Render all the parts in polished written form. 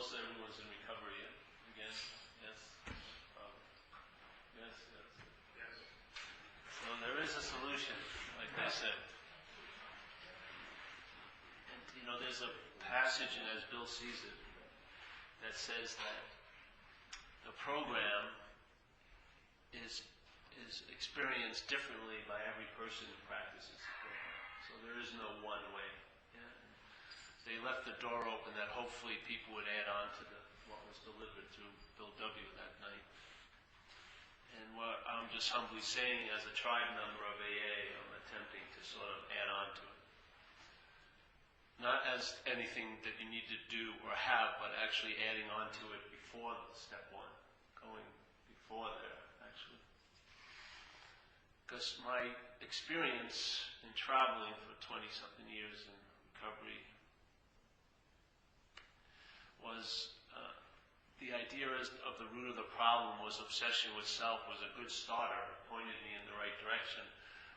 most everyone's in recovery again. Yes. Yes. So there is a solution, like I said. And, there's a passage, and as Bill sees it, that says that the program is experienced differently by every person who practices the program. So there is no one way. Yeah? They left the door open that hopefully people would add on to what was delivered through Bill W. that night. And what I'm just humbly saying, as a tribe member of AA, I'm attempting to sort of add on to it. Not as anything that you need to do or have, but actually adding on to it before step one, going before there, actually. Because my experience in traveling for 20-something years in recovery was the idea of the root of the problem was obsession with self was a good starter, pointed me in the right direction.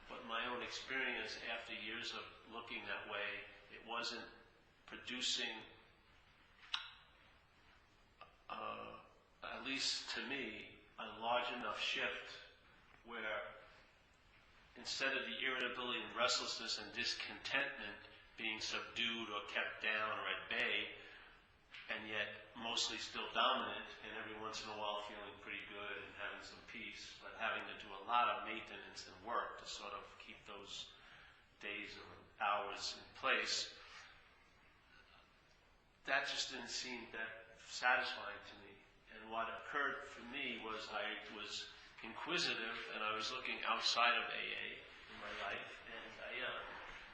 But my own experience after years of looking that way, it wasn't producing, at least to me, a large enough shift where instead of the irritability and restlessness and discontentment being subdued or kept down or at bay, and yet mostly still dominant, and every once in a while feeling pretty good and having some peace, but having to do a lot of maintenance and work to sort of keep those days or hours in place, that just didn't seem that satisfying to me. And what occurred for me was I was inquisitive, and I was looking outside of AA in my life, and I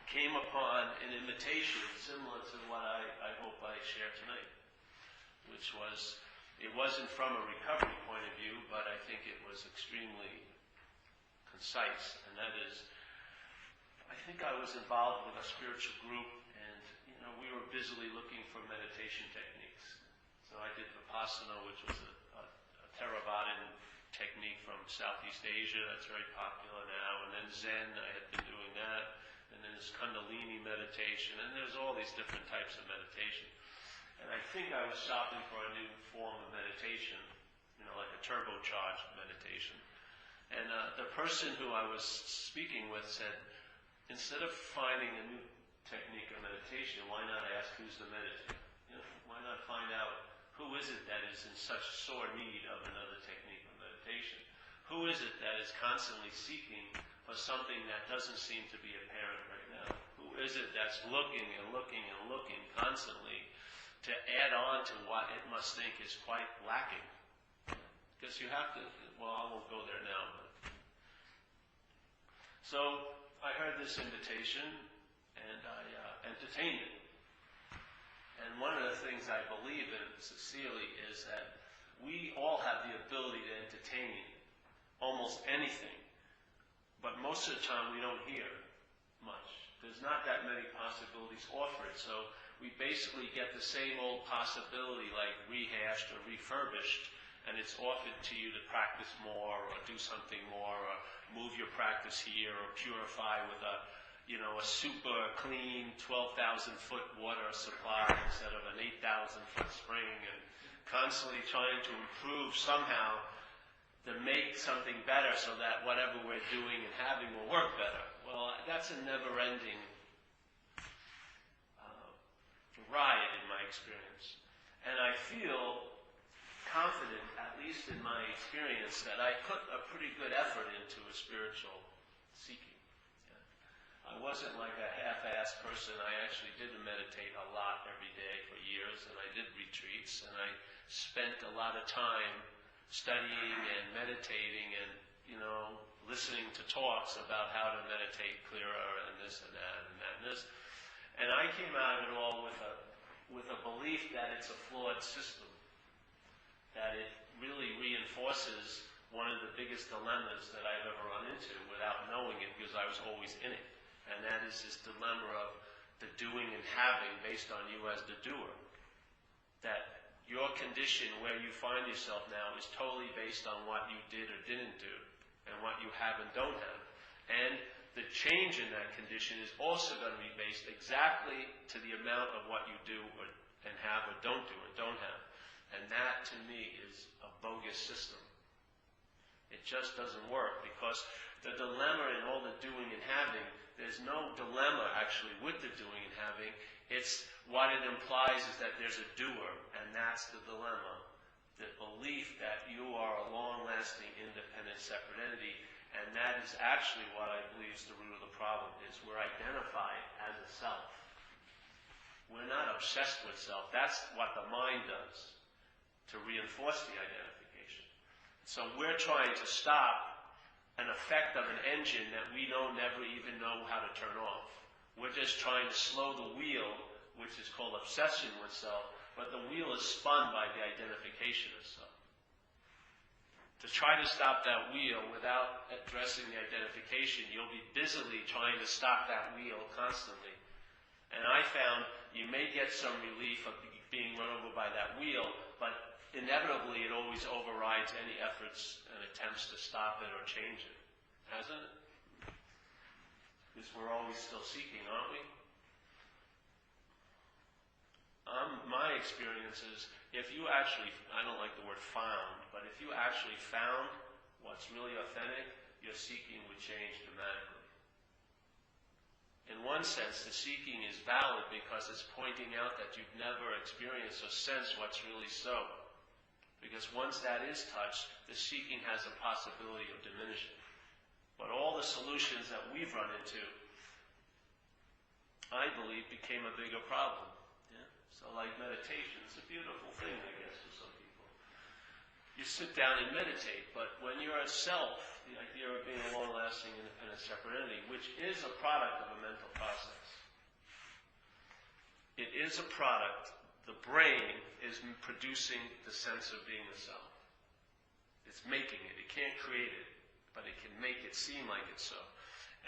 came upon an invitation similar to what I hope I share tonight, which was, it wasn't from a recovery point of view, but I think it was extremely concise, and that is, I think I was involved with a spiritual group, and we were busily looking for meditation techniques. So I did Vipassana, which was a Theravadan technique from Southeast Asia that's very popular now, and then Zen, I had been doing that, and then there's Kundalini meditation, and there's all these different types of meditation. And I think I was shopping for a new form of meditation, like a turbocharged meditation. And the person who I was speaking with said, instead of finding a new technique of meditation, why not ask who's the meditator? Why not find out who is it that is in such sore need of another technique of meditation? Who is it that is constantly seeking for something that doesn't seem to be apparent right now? Who is it that's looking and looking and looking constantly to add on to what it must think is quite lacking? Because you have to, I won't go there now. So I heard this invitation, and I entertained it. And one of the things I believe in sincerely is that we all have the ability to entertain almost anything, but most of the time we don't hear much. There's not that many possibilities offered, so we basically get the same old possibility like rehashed or refurbished, and it's offered to you to practice more or do something more or move your practice here or purify with a super clean 12,000-foot water supply instead of an 8,000-foot spring, and constantly trying to improve somehow to make something better so that whatever we're doing and having will work better. Well, that's a never-ending ride in my experience. And I feel confident, at least in my experience, that I put a pretty good effort into a spiritual seeking. I wasn't like a half-assed person. I actually did meditate a lot every day for years, and I did retreats, and I spent a lot of time studying and meditating and, listening to talks about how to meditate clearer and this and that and that and this. And I came out of it all with a belief that it's a flawed system, that it really reinforces one of the biggest dilemmas that I've ever run into without knowing it, because I was always in it. And that is this dilemma of the doing and having based on you as the doer. That your condition where you find yourself now is totally based on what you did or didn't do and what you have and don't have. And the change in that condition is also going to be based exactly to the amount of what you do or and have or don't do and don't have. And that, to me, is a bogus system. It just doesn't work, because the dilemma in all the doing and having, there's no dilemma actually with the doing and having. It's what it implies is that there's a doer, and that's the dilemma. The belief that you are a long-lasting, independent, separate entity, and that is actually what I believe is the root of the problem, is we're identified as a self. We're not obsessed with self. That's what the mind does to reinforce the identification. So we're trying to stop an effect of an engine that we don't never even know how to turn off. We're just trying to slow the wheel, which is called obsession with self, but the wheel is spun by the identification of self. To try to stop that wheel without addressing the identification, you'll be busily trying to stop that wheel constantly. And I found you may get some relief of being run over by that wheel, but inevitably it always overrides any efforts and attempts to stop it or change it. Hasn't it? Because we're always still seeking, aren't we? My experience is, if you actually, I don't like the word found, but if you actually found what's really authentic, your seeking would change dramatically. In one sense, the seeking is valid because it's pointing out that you've never experienced or sensed what's really so. Because once that is touched, the seeking has a possibility of diminishing. But all the solutions that we've run into, I believe, became a bigger problem. So like meditation, it's a beautiful thing, I guess, for some people. You sit down and meditate, but when you're a self, the idea of being a long-lasting, independent, separate entity, which is a product of a mental process. It is a product. The brain is producing the sense of being a self. It's making it. It can't create it, but it can make it seem like it's so.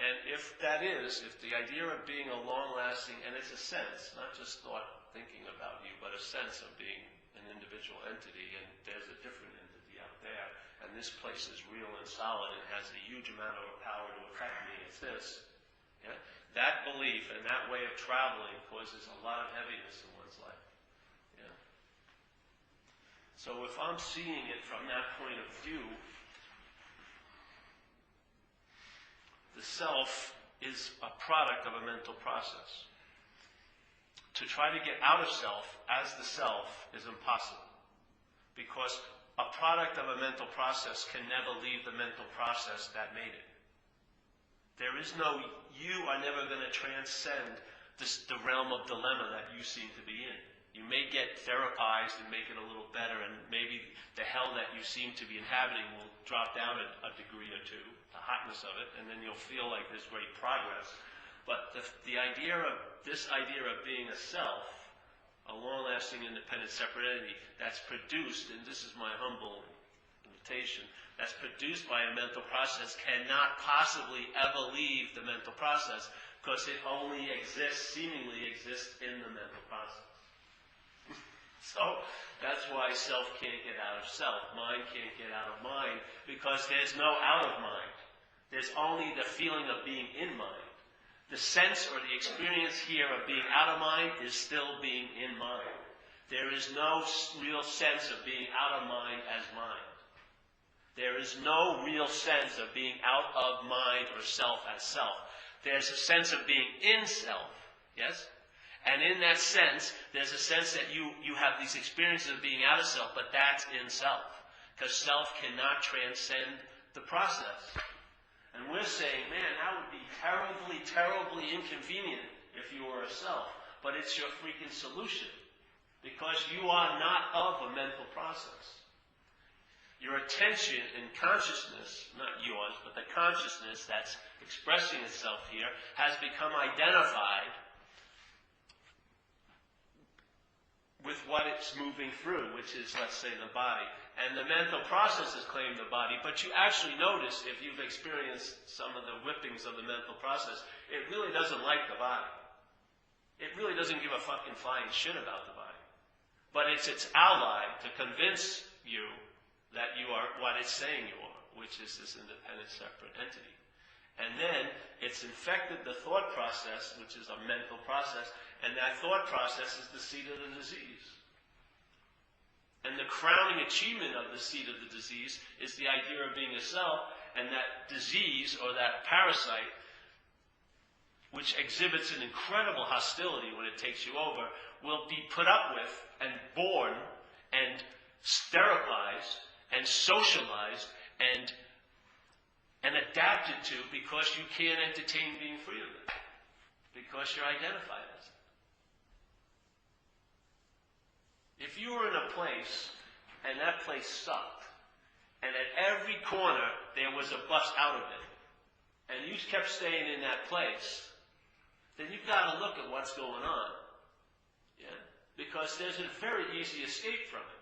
And if that is, if the idea of being a long-lasting, and it's a sense, not just thought, thinking about you, but a sense of being an individual entity, and there's a different entity out there, and this place is real and solid and has a huge amount of power to affect me, it's this. Yeah? That belief and that way of traveling causes a lot of heaviness in one's life. Yeah? So if I'm seeing it from that point of view, the self is a product of a mental process. To try to get out of self as the self is impossible, because a product of a mental process can never leave the mental process that made it. There is no, you are never going to transcend the realm of dilemma that you seem to be in. You may get therapized and make it a little better, and maybe the hell that you seem to be inhabiting will drop down a degree or two, the hotness of it, and then you'll feel like there's great progress. But the idea of this idea of being a self, a long-lasting, independent, separate entity that's produced, and this is my humble invitation, that's produced by a mental process cannot possibly ever leave the mental process, because it only exists, seemingly exists, in the mental process. So that's why self can't get out of self, mind can't get out of mind, because there's no out of mind. There's only the feeling of being in mind. The sense or the experience here of being out of mind is still being in mind. There is no real sense of being out of mind as mind. There is no real sense of being out of mind or self as self. There's a sense of being in self, yes? And in that sense, there's a sense that you have these experiences of being out of self, but that's in self. Because self cannot transcend the process. And we're saying, man, that would be terribly, terribly inconvenient if you were a self. But it's your freaking solution. Because you are not of a mental process. Your attention and consciousness, not yours, but the consciousness that's expressing itself here, has become identified with what it's moving through, which is, let's say, the body. And the mental processes claim the body, but you actually notice, if you've experienced some of the whippings of the mental process, it really doesn't like the body. It really doesn't give a fucking flying shit about the body. But it's its ally to convince you that you are what it's saying you are, which is this independent, separate entity. And then it's infected the thought process, which is a mental process, and that thought process is the seed of the disease. And the crowning achievement of the seed of the disease is the idea of being a self, and that disease or that parasite, which exhibits an incredible hostility when it takes you over, will be put up with and born and sterilized and socialized and adapted to because you can't entertain being free of it, because you're identified as it. If you were in a place and that place sucked, and at every corner there was a bus out of it, and you kept staying in that place, then you've got to look at what's going on. Yeah? Because there's a very easy escape from it.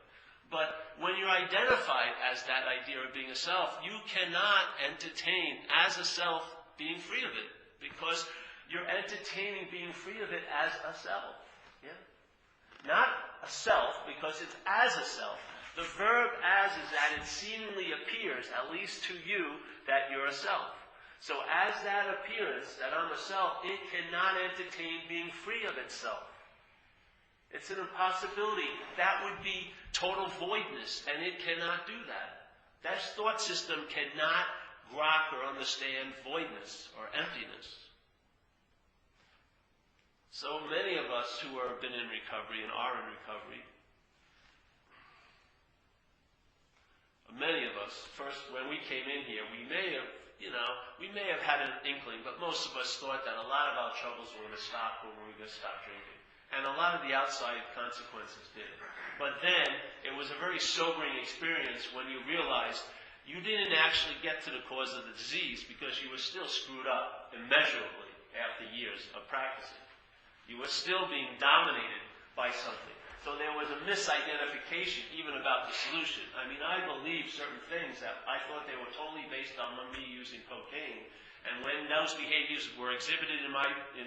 But when you're identified as that idea of being a self, you cannot entertain as a self being free of it, because you're entertaining being free of it as a self. Yeah? Not a self, because it's as a self. The verb as is that it seemingly appears, at least to you, that you're a self. So as that appearance, that I'm a self, it cannot entertain being free of itself. It's an impossibility. That would be total voidness, and it cannot do that. That thought system cannot grok or understand voidness or emptiness. So many of us who have been in recovery and are in recovery, many of us, first when we came in here, we may have had an inkling, but most of us thought that a lot of our troubles were going to stop when we were going to stop drinking. And a lot of the outside consequences did. But then, it was a very sobering experience when you realized you didn't actually get to the cause of the disease because you were still screwed up immeasurably after years of practicing. You were still being dominated by something. So there was a misidentification even about the solution. I mean, I believed certain things that I thought they were totally based on me using cocaine. And when those behaviors were exhibited in my life, in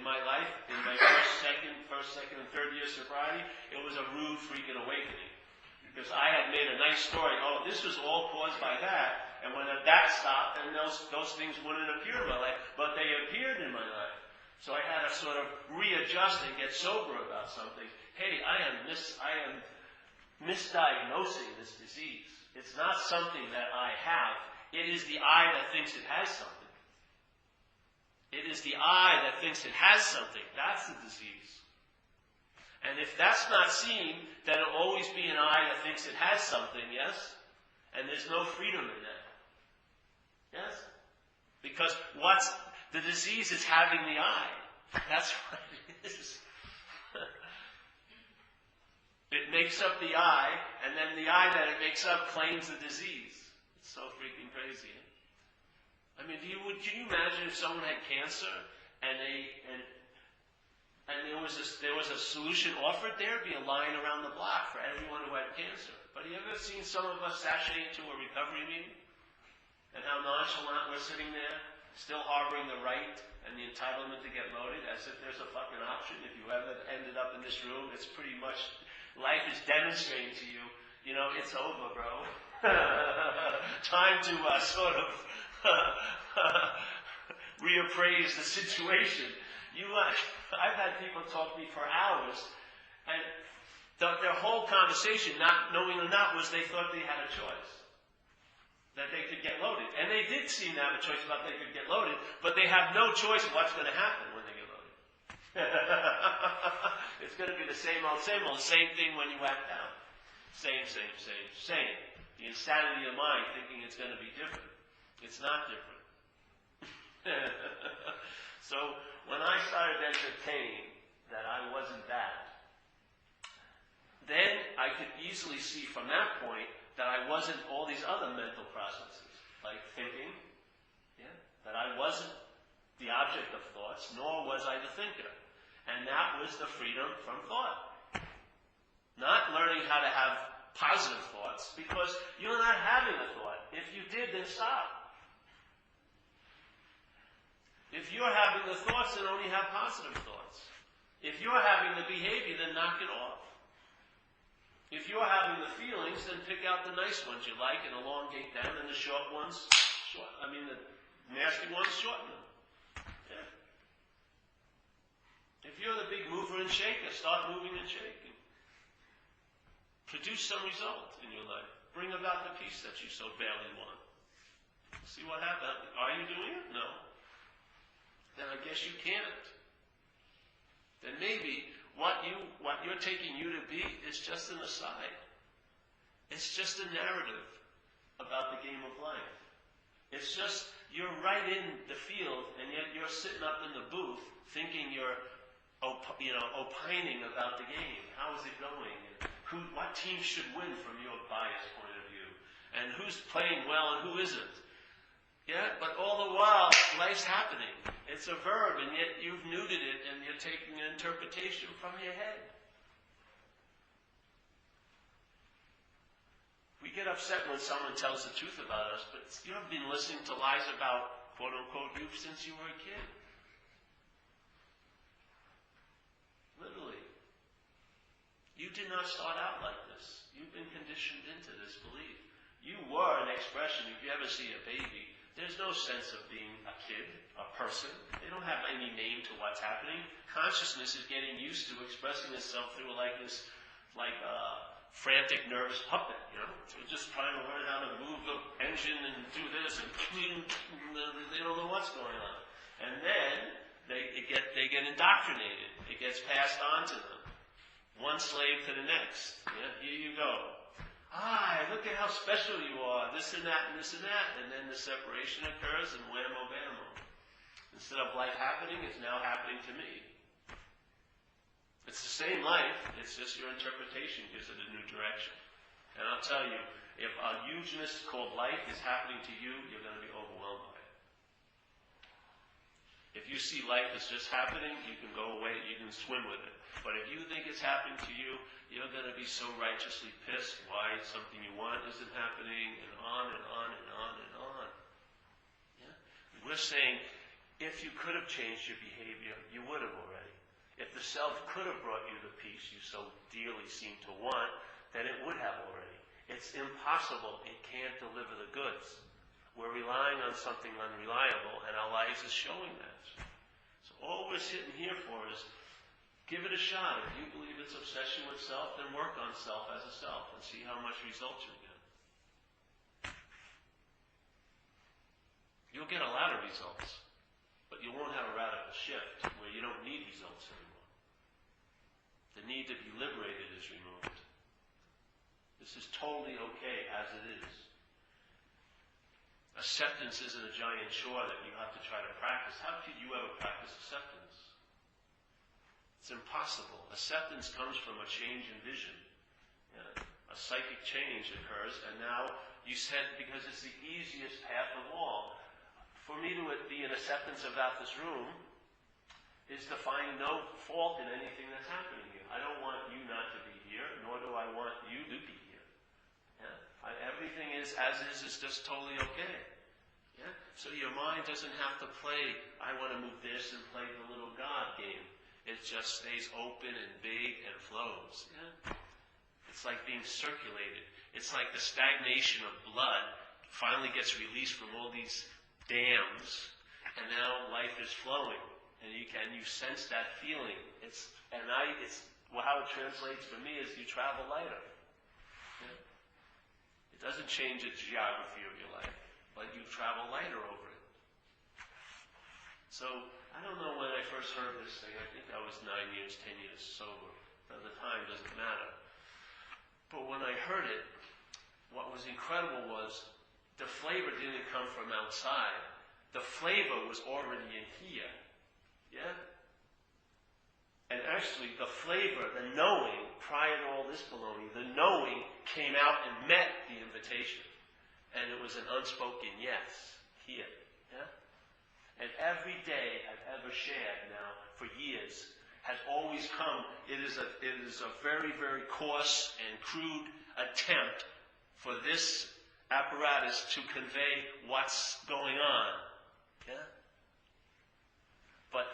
my first, second, and third year sobriety, it was a rude freaking awakening. Because I had made a nice story, oh, this was all caused by that, and when that stopped, then those things wouldn't appear in my life, but they appeared in my life. So I had to sort of readjust and get sober about something. Hey, I am misdiagnosing this disease. It's not something that I have. It is the I that thinks it has something. It is the I that thinks it has something. That's the disease. And if that's not seen, then it'll always be an I that thinks it has something, yes? And there's no freedom in that. Yes? Because the disease is having the I. That's what it is. It makes up the I, and then the I that it makes up claims the disease. It's so freaking crazy. I mean, can you imagine if someone had cancer and there was a solution offered? There'd be a line around the block for everyone who had cancer. But have you ever seen some of us sashay into a recovery meeting? And how nonchalant we're sitting there, still harboring the right and the entitlement to get loaded, as if there's a fucking option. If you ever ended up in this room, it's pretty much, life is demonstrating to you, it's over, bro. Time to sort of reappraise the situation. I've had people talk to me for hours, and their whole conversation, not knowing or not, was they thought they had a choice. That they could get loaded. And they did seem to have a choice about they could get loaded, but they have no choice of what's going to happen when they get loaded. It's going to be the same old, same thing when you whack down. Same. The insanity of mind thinking it's going to be different. It's not different. So when I started entertaining that I wasn't that, then I could easily see from that point that I wasn't all these other mental processes, like thinking, that I wasn't the object of thoughts, nor was I the thinker. And that was the freedom from thought. Not learning how to have positive thoughts, because you're not having a thought. If you did, then stop. If you're having the thoughts, then only have positive thoughts. If you're having the behavior, then knock it off. If you're having the feelings, then pick out the nice ones you like and elongate them, and the short ones, nasty ones, shorten them. Yeah. If you're the big mover and shaker, start moving and shaking. Produce some result in your life. Bring about the peace that you so badly want. See what happens. Are you doing it? No. Then I guess you can't. Then maybe what you're taking you to be is just an aside. It's just a narrative about the game of life. It's just, you're right in the field, and yet you're sitting up in the booth thinking you're opining about the game. How is it going? And what team should win from your biased point of view? And who's playing well and who isn't? Yeah, but all the while, life's happening. It's a verb, and yet you've neutered it, and you're taking an interpretation from your head. We get upset when someone tells the truth about us, but you've been listening to lies about, quote-unquote, you since you were a kid. Literally. You did not start out like this. You've been conditioned into this belief. You were an expression. If you ever see a baby, there's no sense of being a kid, a person. They don't have any name to what's happening. Consciousness is getting used to expressing itself through frantic, nervous puppet, So just trying to learn how to move the engine and do this, and they don't know what's going on. And then they get indoctrinated. It gets passed on to them. One slave to the next. Yeah, here you go. Look at how special you are, this and that and this and that. And then the separation occurs and whammo bammo. Instead of life happening, it's now happening to me. It's the same life, it's just your interpretation gives it a new direction. And I'll tell you, if a hugeness called life is happening to you, you're going to be overwhelmed by it. If you see life as just happening, you can go away, you can swim with it. But if you think it's happening to you, you're going to be so righteously pissed why something you want isn't happening, and on and on and on and on. Yeah? We're saying, if you could have changed your behavior, you would have already. If the self could have brought you the peace you so dearly seem to want, then it would have already. It's impossible. It can't deliver the goods. We're relying on something unreliable, and our lives is showing that. So all we're sitting here for is give it a shot. If you believe it's obsession with self, then work on self as a self and see how much results you get. You'll get a lot of results, but you won't have a radical shift where you don't need results anymore. The need to be liberated is removed. This is totally okay as it is. Acceptance isn't a giant chore that you have to try to practice. How could you ever practice acceptance? It's impossible. Acceptance comes from a change in vision. Yeah. A psychic change occurs, and now you said, because it's the easiest path of all, for me to be in acceptance about this room is to find no fault in anything that's happening here. I don't want you not to be here, nor do I want you to be here. Yeah? Everything is as is just totally okay. Yeah? So your mind doesn't have to play, I want to move this and play the little God game. It just stays open and big and flows. Yeah? It's like being circulated. It's like the stagnation of blood finally gets released from all these dams, and now life is flowing. And you sense that feeling. How it translates for me is you travel lighter. Yeah? It doesn't change the geography of your life, but you travel lighter over it. So, I don't know when I first heard this thing. I think I was 9 years, 10 years sober. At the time, doesn't matter. But when I heard it, what was incredible was the flavor didn't come from outside. The flavor was already in here. Yeah? And actually, the flavor, the knowing, prior to all this baloney, the knowing came out and met the invitation. And it was an unspoken yes, here. Yeah? And every day I've ever shared now, for years, has always come, it is a very, very coarse and crude attempt for this apparatus to convey what's going on. Yeah? But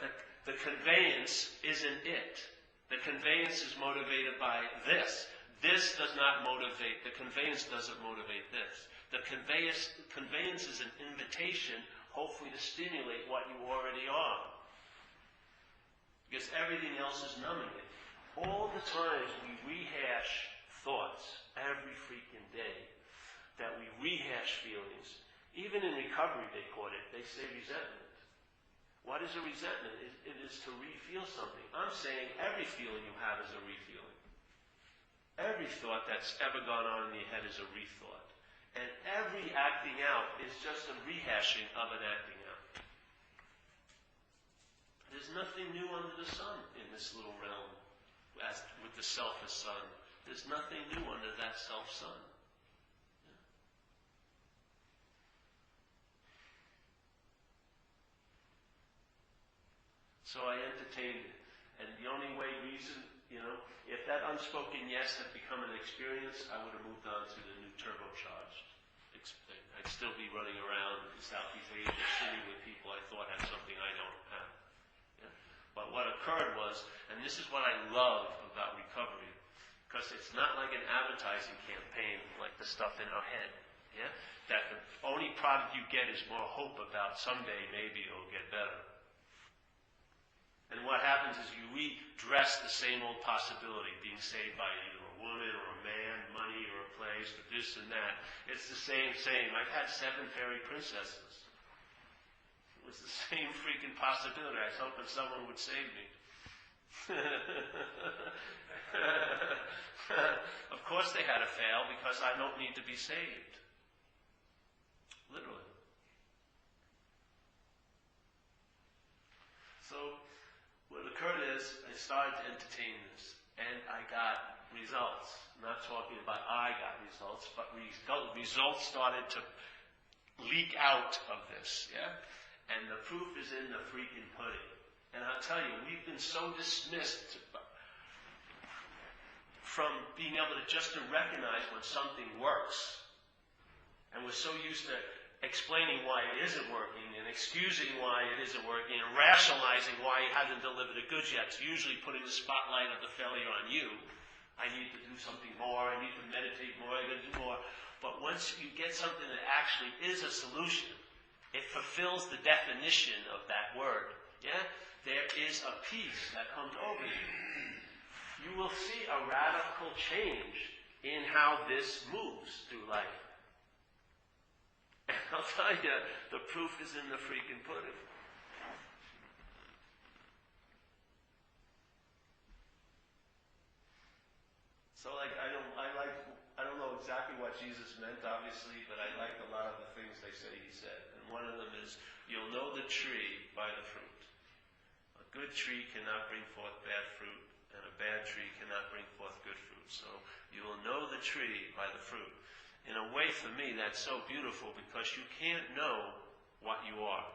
the conveyance isn't it. The conveyance is motivated by this. This does not motivate, the conveyance doesn't motivate this. The conveyance is an invitation hopefully to stimulate what you already are. Because everything else is numbing it. All the times we rehash thoughts every freaking day, that we rehash feelings, even in recovery they quote it, they say resentment. What is a resentment? It is to re-feel something. I'm saying every feeling you have is a re-feeling. Every thought that's ever gone on in your head is a re-thought. And every acting out is just a rehashing of an acting out. There's nothing new under the sun in this little realm as with the self as sun. There's nothing new under that self-sun. Yeah. So I entertained it. And the only reason, if that unspoken yes had become an experience, I would have moved on to the new turbocharged. I'd still be running around in Southeast Asia, sitting with people I thought had something I don't have. Yeah? But what occurred was, and this is what I love about recovery, because it's not like an advertising campaign like the stuff in our head. Yeah? That the only product you get is more hope about someday maybe it'll get better. And what happens is you redress the same old possibility, being saved by either a woman or a man, money or a place, or this and that. It's the same. I've had 7 fairy princesses. It was the same freaking possibility. I was hoping someone would save me. Of course they had to fail because I don't need to be saved. Literally. So what occurred is I started to entertain this, and I got results. I'm not talking about I got results, but results started to leak out of this, yeah? And the proof is in the freaking pudding. And I'll tell you, we've been so dismissed from being able to just to recognize when something works. And we're so used to explaining why it isn't working and excusing why it isn't working and rationalizing why it hasn't delivered the goods yet. It's usually putting the spotlight of the failure on you. I need to do something more. I need to meditate more. I got to do more. But once you get something that actually is a solution, it fulfills the definition of that word. Yeah? There is a peace that comes over you. You will see a radical change in how this moves through life. And I'll tell you, the proof is in the freaking pudding. So I don't know exactly what Jesus meant, obviously, but I like a lot of the things they say he said. And one of them is, you'll know the tree by the fruit. A good tree cannot bring forth bad fruit, and a bad tree cannot bring forth good fruit. So you will know the tree by the fruit. In a way, for me, that's so beautiful because you can't know what you are.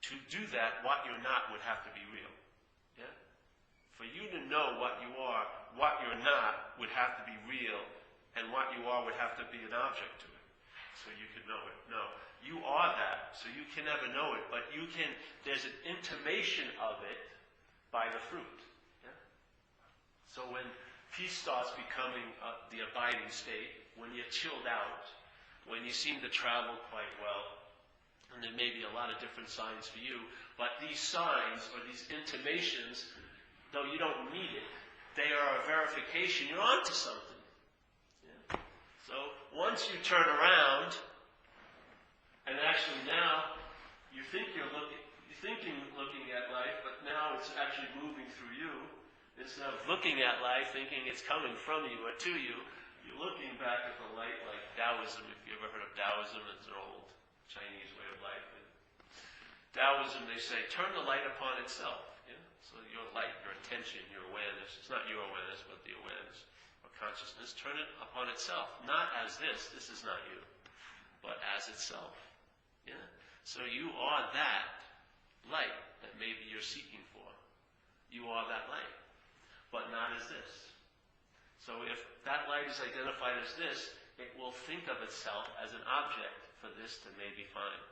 To do that, what you're not would have to be real. Yeah? For you to know what you are, what you're not would have to be real, and what you are would have to be an object to it. So you can know it. No. You are that, so you can never know it, but there's an intimation of it by the fruit. Yeah? So when peace starts becoming the abiding state, when you're chilled out, when you seem to travel quite well, and there may be a lot of different signs for you, but these signs or these intimations, though you don't need it, they are a verification you're onto something. Yeah? So once you turn around, and actually now you think you're looking at life, but now it's actually moving through you. Instead of looking at life, thinking it's coming from you or to you, you're looking back at the light like Taoism. If you ever heard of Taoism, it's an old Chinese way of life. In Taoism, they say, turn the light upon itself. Yeah? So your light, your attention, your awareness, it's not your awareness, but the awareness or consciousness, turn it upon itself. Not as this is not you, but as itself. Yeah? So you are that light that maybe you're seeking for. You are that light. But not as this. So if that light is identified as this, it will think of itself as an object for this to maybe find.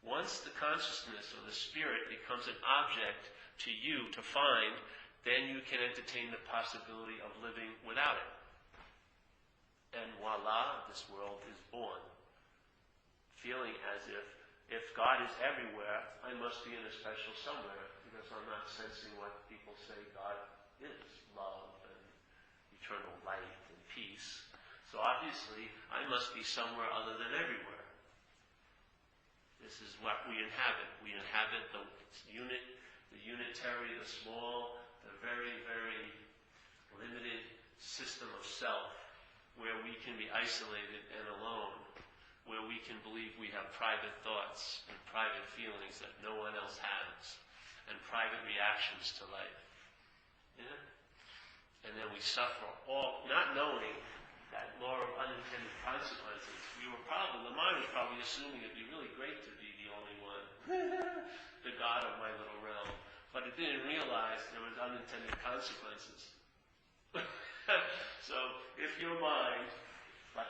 Once the consciousness or the spirit becomes an object to you to find, then you can entertain the possibility of living without it. And voila, this world is born. feeling as if God is everywhere, I must be in a special somewhere, because I'm not sensing what people say God is, love and eternal light and peace. So obviously, I must be somewhere other than everywhere. This is what we inhabit. We inhabit the unitary, the small, the very, very limited system of self, where we can be isolated and alone, where we can believe we have private thoughts and private feelings that no one else has, and private reactions to life. Yeah? And then we suffer all, not knowing that law of unintended consequences. The mind was probably assuming it'd be really great to be the only one, the God of my little realm. But it didn't realize there was unintended consequences. So if your mind,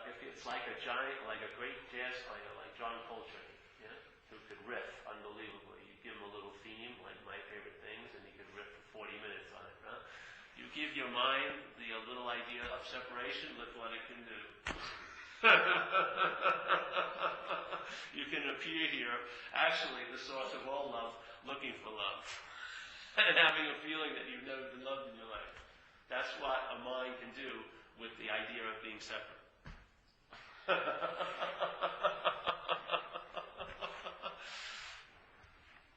if it's like a giant, like a great jazz player like John Coltrane, yeah, who could riff unbelievably. You give him a little theme, like My Favorite Things, and he could riff for 40 minutes on it. Huh? You give your mind a little idea of separation, look what it can do. You can appear here, actually the source of all love, looking for love, and having a feeling that you've never been loved in your life. That's what a mind can do with the idea of being separate.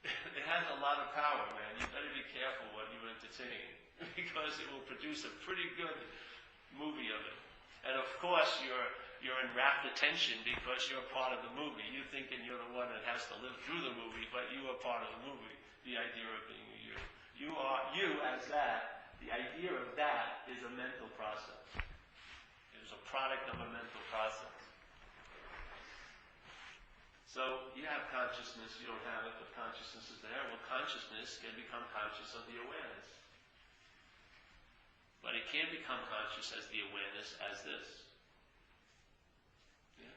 It has a lot of power, man. You better be careful what you entertain, because it will produce a pretty good movie of it. And of course, you're in rapt attention because you're part of the movie. You're thinking you're the one that has to live through the movie, but you are part of the movie. The idea of being you. You are you as that. The idea of that is a mental process. It is a product of a mental process. So you have consciousness, you don't have it, but consciousness is there. Well, consciousness can become conscious of the awareness. But it can't become conscious as the awareness as this. Yeah?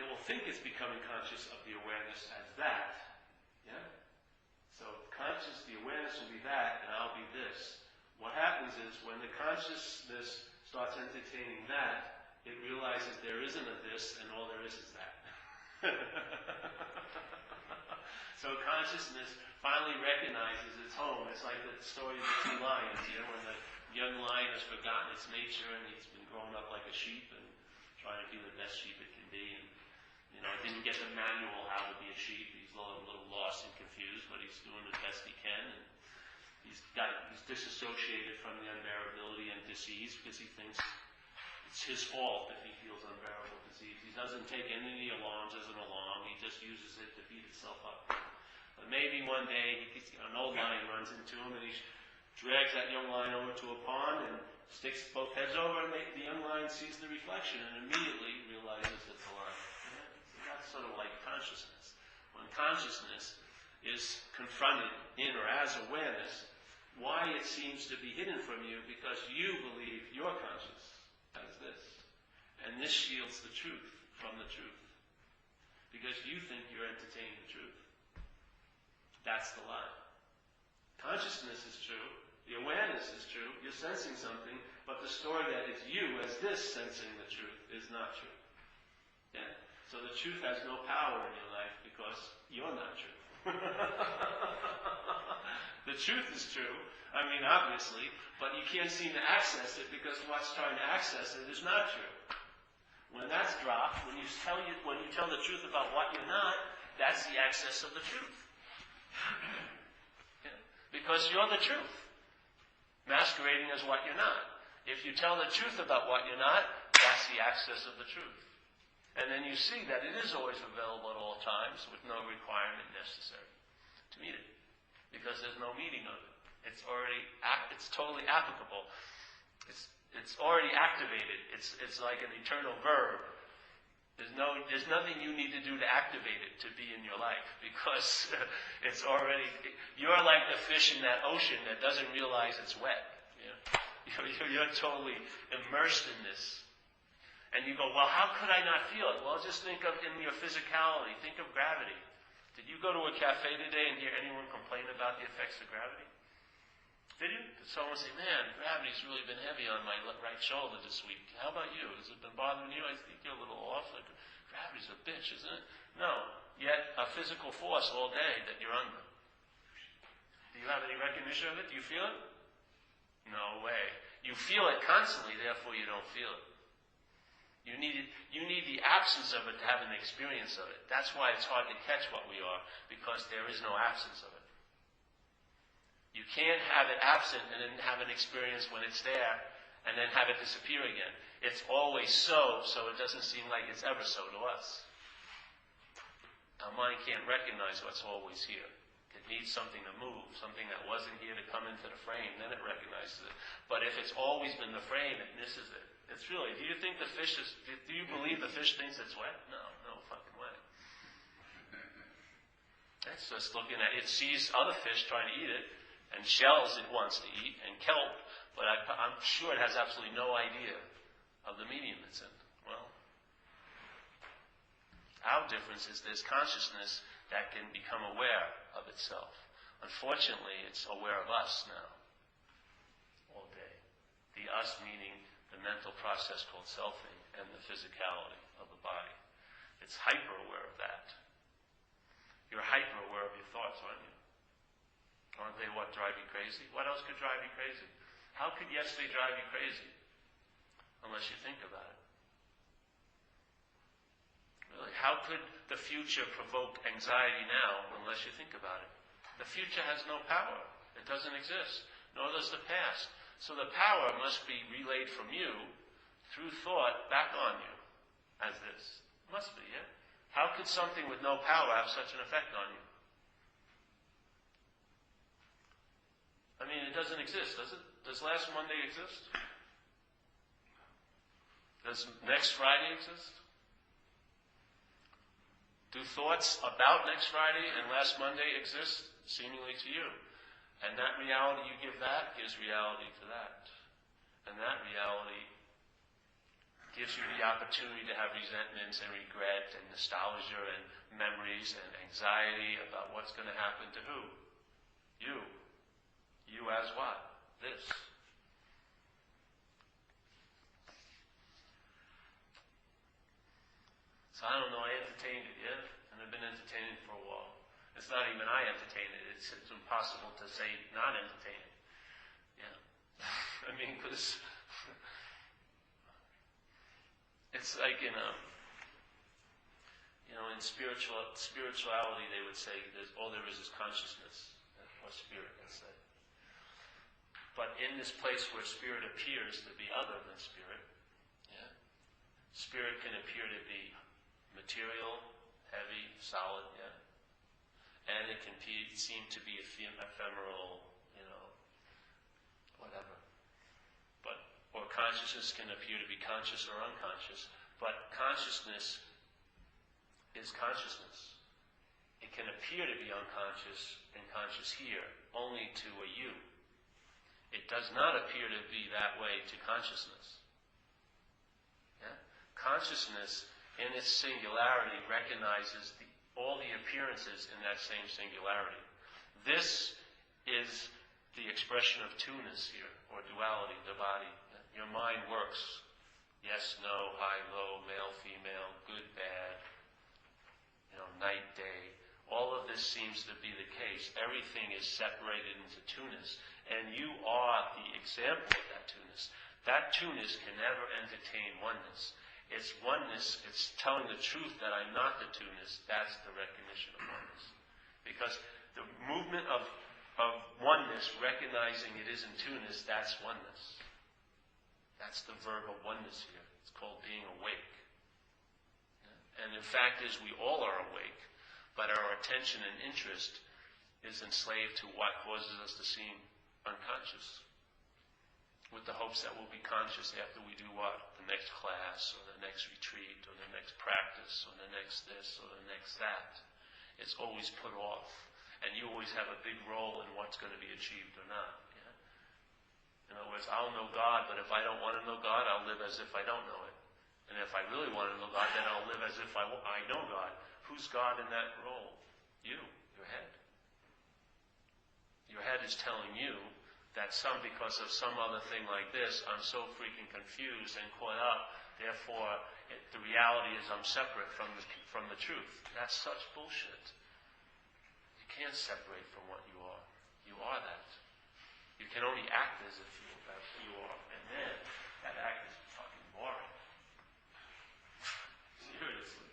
It will think it's becoming conscious of the awareness as that. Yeah? So the awareness will be that, and I'll be this. What happens is, when the consciousness starts entertaining that, it realizes there isn't a this, and all there is that. So consciousness finally recognizes its home. It's like the story of the two lions, when the young lion has forgotten its nature, and he's been growing up like a sheep, and trying to be the best sheep it can be, and it didn't get the manual how to be a sheep. He's a little lost and confused, but he's doing the best he can, and he's disassociated from the unbearability and disease, because he thinks it's his fault if he feels unbearable disease. He doesn't take any of the alarms as an alarm. He just uses it to beat itself up. But maybe one day an old lion runs into him, and he drags that young lion over to a pond and sticks both heads over, and the young lion sees the reflection and immediately realizes it's a lion. So that's sort of like consciousness. When consciousness is confronted in or as awareness, why it seems to be hidden from you, because you believe you're conscious as this. And this shields the truth from the truth, because you think you're entertaining the truth. That's the lie. Consciousness is true. The awareness is true. You're sensing something, but the story that it's you as this sensing the truth is not true. Yeah? So the truth has no power in your life because you're not true. The truth is true, obviously, but you can't seem to access it because what's trying to access it is not true. When that's dropped, when you tell the truth about what you're not, that's the access of the truth. Yeah. Because you're the truth, masquerading as what you're not. If you tell the truth about what you're not, that's the access of the truth. And then you see that it is always available at all times with no requirement necessary to meet it. Because there's no meaning of it. It's totally applicable. It's already activated. It's like an eternal verb. There's nothing you need to do to activate it to be in your life, because you're like the fish in that ocean that doesn't realize it's wet. Yeah? You're totally immersed in this. And you go, well, how could I not feel it? Well, just think of in your physicality. Think of gravity. Did you go to a cafe today and hear anyone complain about the effects of gravity? Did you? Did someone say, man, gravity's really been heavy on my right shoulder this week. How about you? Has it been bothering you? I think you're a little off. Like, gravity's a bitch, isn't it? No. Yet a physical force all day that you're under. Do you have any recognition of it? Do you feel it? No way. You feel it constantly, therefore you don't feel it. You need the absence of it to have an experience of it. That's why it's hard to catch what we are, because there is no absence of it. You can't have it absent and then have an experience when it's there and then have it disappear again. It's always so it doesn't seem like it's ever so to us. Our mind can't recognize what's always here. It needs something to move, something that wasn't here to come into the frame, then it recognizes it. But if it's always been the frame, it misses it. It's really, do you believe the fish thinks it's wet? No fucking way. It's just looking at it, sees other fish trying to eat it, and shells it wants to eat, and kelp, but I'm sure it has absolutely no idea of the medium it's in. Well, our difference is there's consciousness that can become aware of itself. Unfortunately, it's aware of us now, all day. The us meaning the mental process called selfing and the physicality of the body. It's hyper-aware of that. You're hyper-aware of your thoughts, aren't you? Aren't they what drive you crazy? What else could drive you crazy? How could yesterday drive you crazy? Unless you think about it. Really, how could the future provoke anxiety now unless you think about it? The future has no power. It doesn't exist. Nor does the past. So the power must be relayed from you through thought back on you as this. Must be, yeah? How could something with no power have such an effect on you? I mean, it doesn't exist, does it? Does last Monday exist? Does next Friday exist? Do thoughts about next Friday and last Monday exist seemingly to you? And that reality you give that gives reality to that. And that reality gives you the opportunity to have resentments and regret and nostalgia and memories and anxiety about what's going to happen to who? You. You as what? This. So I don't know, I entertained it, yeah? And I've been entertaining it for a while. It's not even I entertain it. It's impossible to say not entertain it. Yeah. I mean, because it's like in in spirituality they would say all there is consciousness, or spirit, let's say. But in this place where spirit appears to be other than spirit, yeah, spirit can appear to be material, heavy, solid, yeah. And it can seem to be ephemeral, whatever. Or consciousness can appear to be conscious or unconscious. But consciousness is consciousness. It can appear to be unconscious and conscious here, only to a you. It does not appear to be that way to consciousness. Yeah? Consciousness, in its singularity, recognizes all the appearances in that same singularity. This is the expression of two-ness here, or duality, the body. Your mind works. Yes, no, high, low, male, female, good, bad, night, day. All of this seems to be the case. Everything is separated into two-ness. And you are the example of that two-ness. That two-ness can never entertain oneness. It's oneness, it's telling the truth that I'm not the two-ness. That's the recognition of oneness. Because the movement of oneness, recognizing it isn't two-ness, that's oneness. That's the verb of oneness here. It's called being awake. And in fact is we all are awake, but our attention and interest is enslaved to what causes us to seem unconscious, with the hopes that we'll be conscious after we do what? The next class, or the next retreat, or the next practice, or the next this, or the next that. It's always put off. And you always have a big role in what's going to be achieved or not. Yeah? In other words, I'll know God, but if I don't want to know God, I'll live as if I don't know it. And if I really want to know God, then I'll live as if I know God. Who's God in that role? You, your head. Your head is telling you that because of some other thing like this, I'm so freaking confused and caught up, therefore the reality is I'm separate from the truth. That's such bullshit. You can't separate from what you are. You are that. You can only act as if you are. And then, that act is fucking boring. Seriously.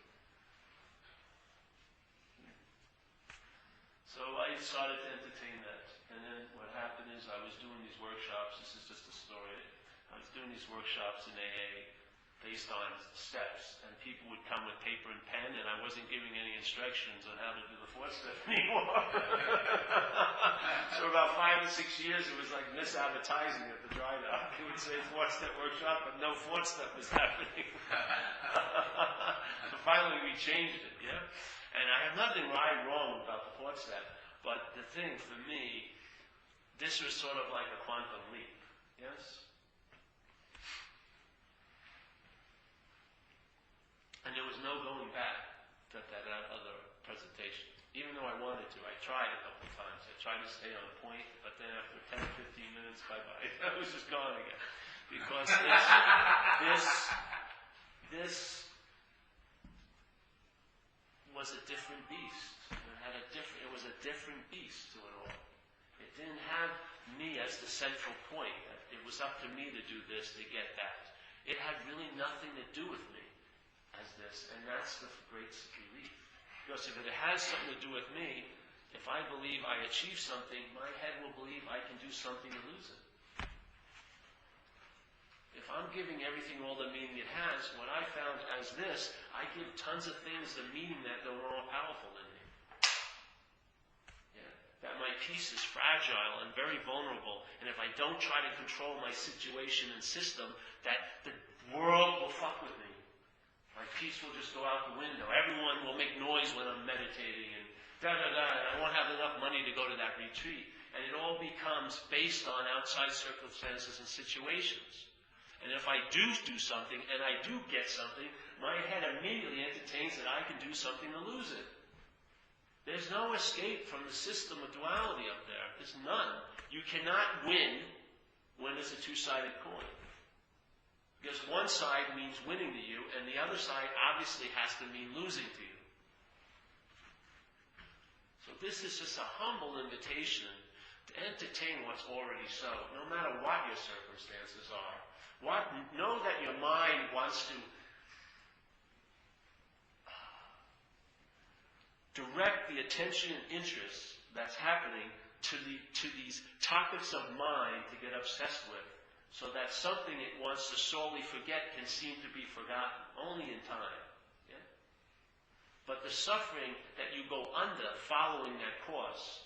So I started to entertain that. And then what happened is I was doing these workshops. This is just a story. I was doing these workshops in AA based on steps. And people would come with paper and pen, and I wasn't giving any instructions on how to do the fourth step anymore. So about 5 or 6 years, it was like misadvertising at the dry dock. It would say fourth step workshop, but no fourth step was happening. So finally we changed it, yeah? And I have nothing right or wrong about the fourth step, but the thing for me, this was sort of like a quantum leap, yes? And there was no going back to that other presentation. Even though I wanted to, I tried a couple of times. I tried to stay on point, but then after 10 or 15 minutes, bye-bye. I was just gone again. Because this was a different beast. It was a different beast to it all. It didn't have me as the central point. It was up to me to do this, to get that. It had really nothing to do with me as this, and that's the great relief. Because if it has something to do with me, if I believe I achieve something, my head will believe I can do something to lose it. If I'm giving everything all the meaning it has, what I found as this, I give tons of things the meaning that they're more powerful than me. Yeah. That my peace is fragile and very vulnerable, and if I don't try to control my situation and system, that the world will fuck with me. My peace will just go out the window. Everyone will make noise when I'm meditating, and da-da-da, and I won't have enough money to go to that retreat. And it all becomes based on outside circumstances and situations. And if I do something, and I do get something, my head immediately entertains that I can do something to lose it. There's no escape from the system of duality up there. There's none. You cannot win when it's a two-sided coin. Because one side means winning to you, and the other side obviously has to mean losing to you. So this is just a humble invitation to entertain what's already so, no matter what your circumstances are. Know that your mind wants to direct the attention and interest that's happening to these topics of mind to get obsessed with, so that something it wants to solely forget can seem to be forgotten, only in time. Yeah? But the suffering that you go under following that course,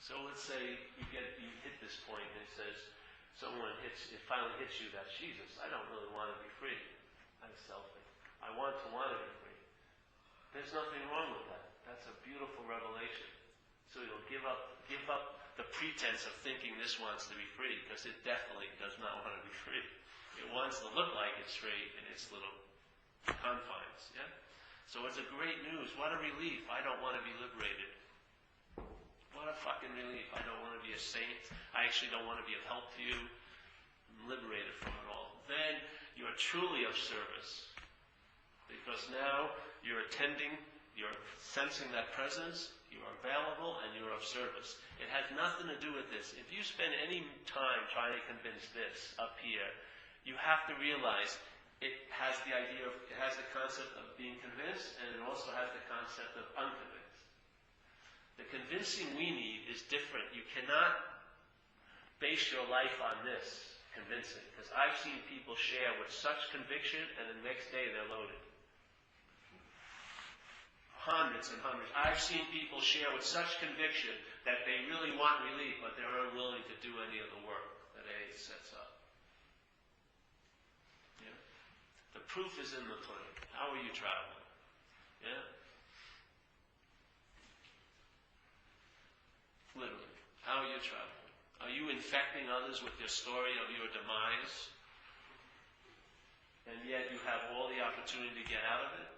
so let's say you hit this point and it says, it finally hits you that, Jesus, I don't really want to be free. I'm selfish. I want to be free. There's nothing wrong with that. That's a beautiful revelation. So you'll give up the pretense of thinking this wants to be free, because it definitely does not want to be free. It wants to look like it's free in its little confines. Yeah? So it's a great news. What a relief. I don't want to be liberated. What a fucking relief. I don't want to be a saint. I actually don't want to be of help to you. I'm liberated from it all. Then you're truly of service. Because now you're attending, you're sensing that presence, you are available, and you're of service. It has nothing to do with this. If you spend any time trying to convince this up here, you have to realize it has the concept of being convinced, and it also has the concept of unconvinced. The convincing we need is different. You cannot base your life on this convincing, because I've seen people share with such conviction, and the next day they're loaded. Hundreds and hundreds. I've seen people share with such conviction that they really want relief, but they're unwilling to do any of the work that AA sets up. Yeah? The proof is in the pudding. How are you traveling? Yeah? Literally. How are you traveling? Are you infecting others with your story of your demise? And yet you have all the opportunities opportunity to get out of it,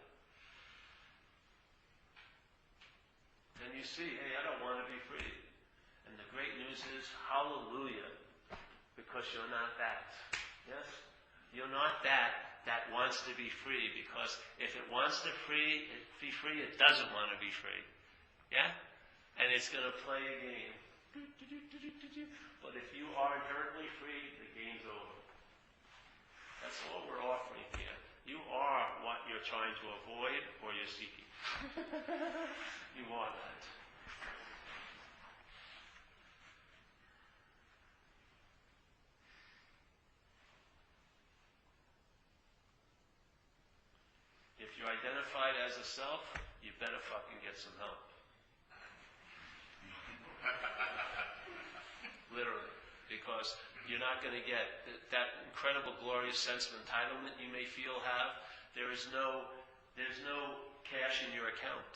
then you see, hey, I don't want to be free. And the great news is, hallelujah, because you're not that. Yes? You're not that wants to be free, because if it wants to be free, it doesn't want to be free. Yeah? And it's going to play a game. But if you are inherently free, the game's over. That's all we're offering here. You are what you're trying to avoid or you're seeking. You are that. If you're identified as a self, you better fucking get some help. Literally. Because you're not going to get that incredible, glorious sense of entitlement you may have. There's no cash in your account.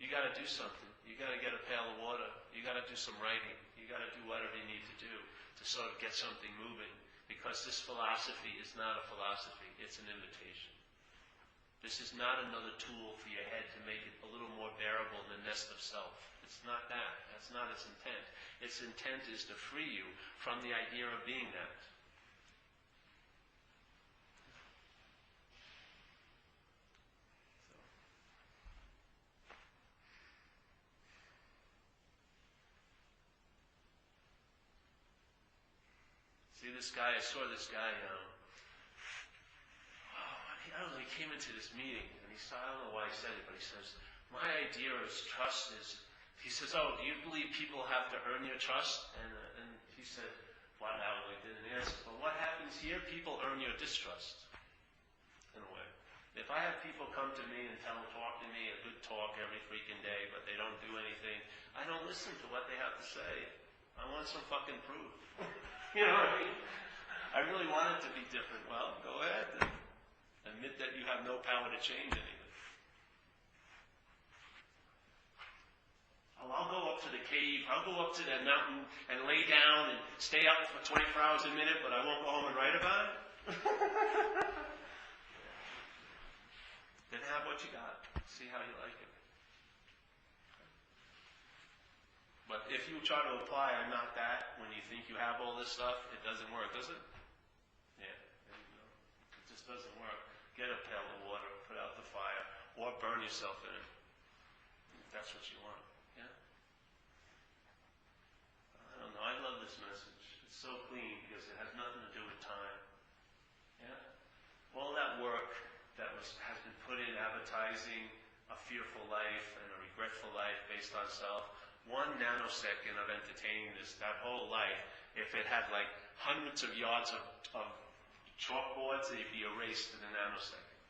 You got to do something. You got to get a pail of water. You got to do some writing. You got to do whatever you need to do to sort of get something moving. Because this philosophy is not a philosophy. It's an invitation. This is not another tool for your head to make it a little more bearable in the nest of self. It's not that. That's not its intent. Its intent is to free you from the idea of being that. See this guy? I saw this guy. I don't know. He came into this meeting, and I don't know why he said it, but he says, "My idea of trust is." He says, "Oh, do you believe people have to earn your trust?" And he said, flat out, I didn't answer. But what happens here? People earn your distrust, in a way. If I have people come to me and talk to me a good talk every freaking day, but they don't do anything, I don't listen to what they have to say. I want some fucking proof. You know what I mean? I really want it to be different. Well, go ahead then. Admit that you have no power to change anything. I'll go up to the cave, I'll go up to that mountain and lay down and stay up for 24 hours a minute, but I won't go home and write about it. Then have what you got. See how you like it. But if you try to apply, I'm not that, when you think you have all this stuff, it doesn't work, does it? Yeah, there you go. It just doesn't work. Get a pail of water, put out the fire, or burn yourself in it. If that's what you want. Yeah? I don't know. I love this message. It's so clean because it has nothing to do with time. Yeah? All that work that has been put in advertising a fearful life and a regretful life based on self, 1 nanosecond of entertaining that whole life, if it had like hundreds of yards of chalkboards, they'd be erased in a nanosecond.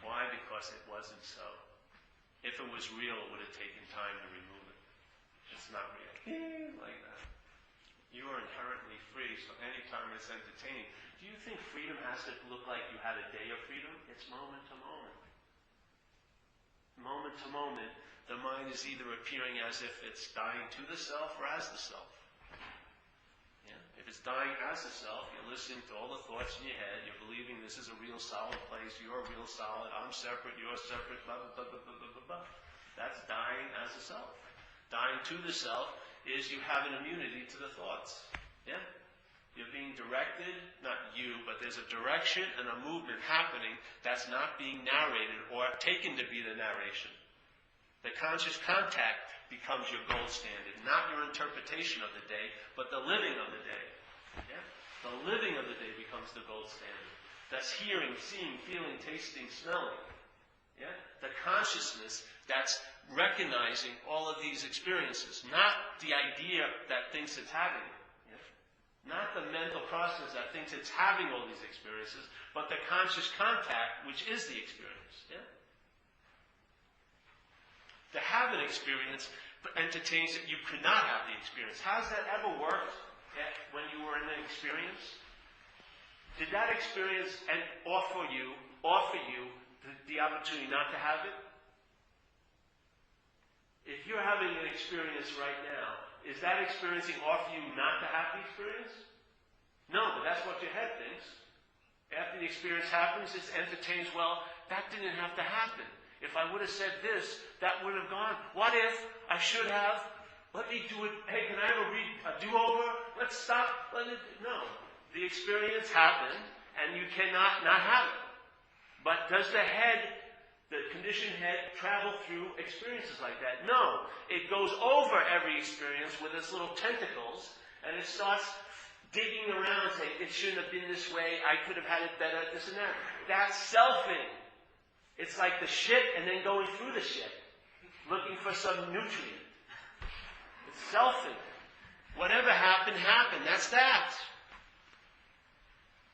Why? Because it wasn't so. If it was real, it would have taken time to remove it. It's not real. Like that. You are inherently free, so anytime it's entertaining. Do you think freedom has to look like you had a day of freedom? It's moment to moment. Moment to moment, the mind is either appearing as if it's dying to the self or as the self. Yeah? If it's dying as the self, you're listening to all the thoughts in your head, you're believing this is a real solid place, you're real solid, I'm separate, you're separate, blah, blah, blah, blah, blah, blah, blah. That's dying as a self. Dying to the self is you have an immunity to the thoughts. Yeah? You're being directed, not you, but there's a direction and a movement happening that's not being narrated or taken to be the narration. The conscious contact becomes your gold standard, not your interpretation of the day, but the living of the day. Yeah? The living of the day becomes the gold standard. That's hearing, seeing, feeling, tasting, smelling. Yeah? The consciousness that's recognizing all of these experiences, not the idea that thinks it's having it. Not the mental process that thinks it's having all these experiences, but the conscious contact, which is the experience. Yeah? To have an experience entertains that you could not have the experience. Has that ever worked when you were in an experience? Did that experience offer you the opportunity not to have it? If you're having an experience right now, is that experiencing offer you not to have the experience? No, but that's what your head thinks. After the experience happens, it entertains, well, that didn't have to happen. If I would have said this, that would have gone. What if I should have? Let me do it. Hey, can I have a do-over? Let's stop. No. The experience happened, and you cannot not have it. But does the conditioned head, travel through experiences like that? No. It goes over every experience with its little tentacles, and it starts digging around saying, it shouldn't have been this way, I could have had it better, this and that. That's selfing. It's like the shit and then going through the shit, looking for some nutrient. It's selfing. Whatever happened, happened. That's that.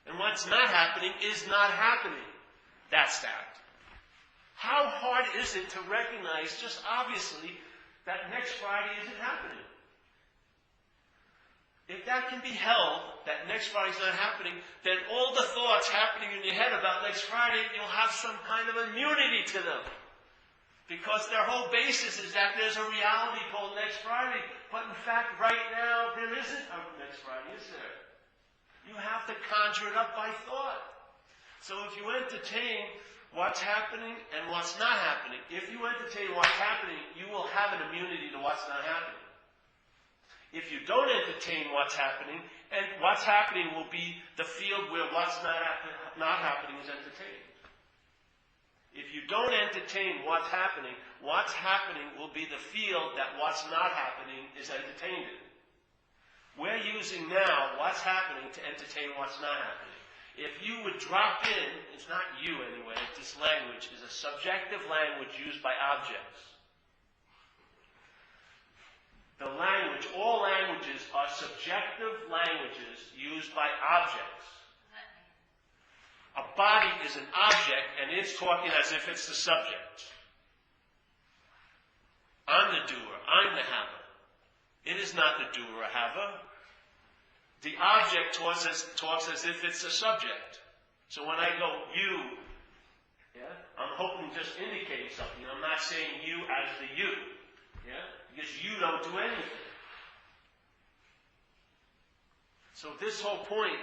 And what's not happening is not happening. That's that. How hard is it to recognize just obviously that next Friday isn't happening? If that can be held, that next Friday's not happening, then all the thoughts happening in your head about next Friday, you'll have some kind of immunity to them. Because their whole basis is that there's a reality called next Friday. But in fact, right now, there isn't a next Friday, is there? You have to conjure it up by thought. So if you entertain what's happening and what's not happening, if you entertain what's happening, you will have an immunity to what's not happening. If you don't entertain what's happening, and what's happening will be the field where what's not happening is entertained. If you don't entertain what's happening will be the field that what's not happening is entertained in. We're using now what's happening to entertain what's not happening. If you would drop in, it's not you anyway, this language is a subjective language used by objects. The language, all languages are subjective languages used by objects. A body is an object, and it's talking as if it's the subject. I'm the doer. I'm the haver. It is not the doer or haver. The object talks as if it's the subject. So when I go, you, I'm hoping just indicating something. I'm not saying you as the you. Because you don't do anything. So this whole point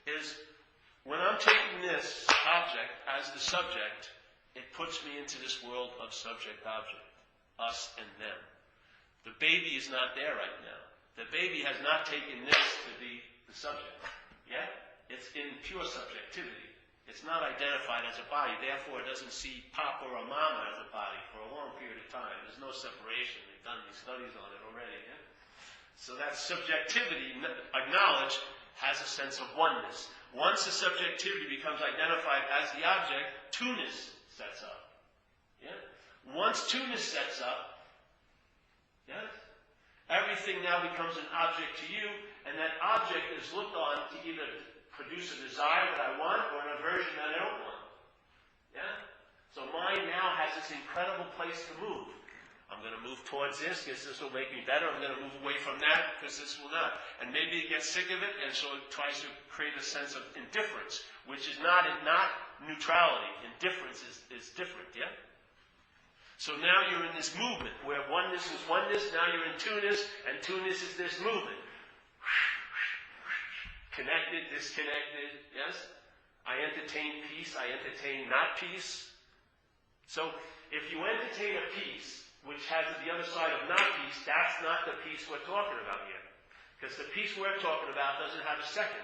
is, when I'm taking this object as the subject, it puts me into this world of subject-object, us and them. The baby is not there right now. The baby has not taken this to be the subject. It's in pure subjectivity. It's not identified as a body. Therefore, it doesn't see Papa or Mama as a body for a long period of time. There's no separation. They've done these studies on it already. So that subjectivity, acknowledged, has a sense of oneness. Once the subjectivity becomes identified as the object, two-ness sets up. Once two-ness sets up, everything now becomes an object to you, and that object is looked on to either produce a desire that I want or an aversion that I don't want. So mind now has this incredible place to move. I'm going to move towards this because this will make me better. I'm going to move away from that because this will not. And maybe it gets sick of it, and so it tries to create a sense of indifference, which is not neutrality. Indifference is different, So now you're in this movement where oneness is oneness, now you're in two-ness, and two-ness is this movement. Connected, disconnected, I entertain peace, I entertain not peace. So if you entertain a peace, which has the other side of not peace, that's not the peace we're talking about here. Because the peace we're talking about doesn't have a second,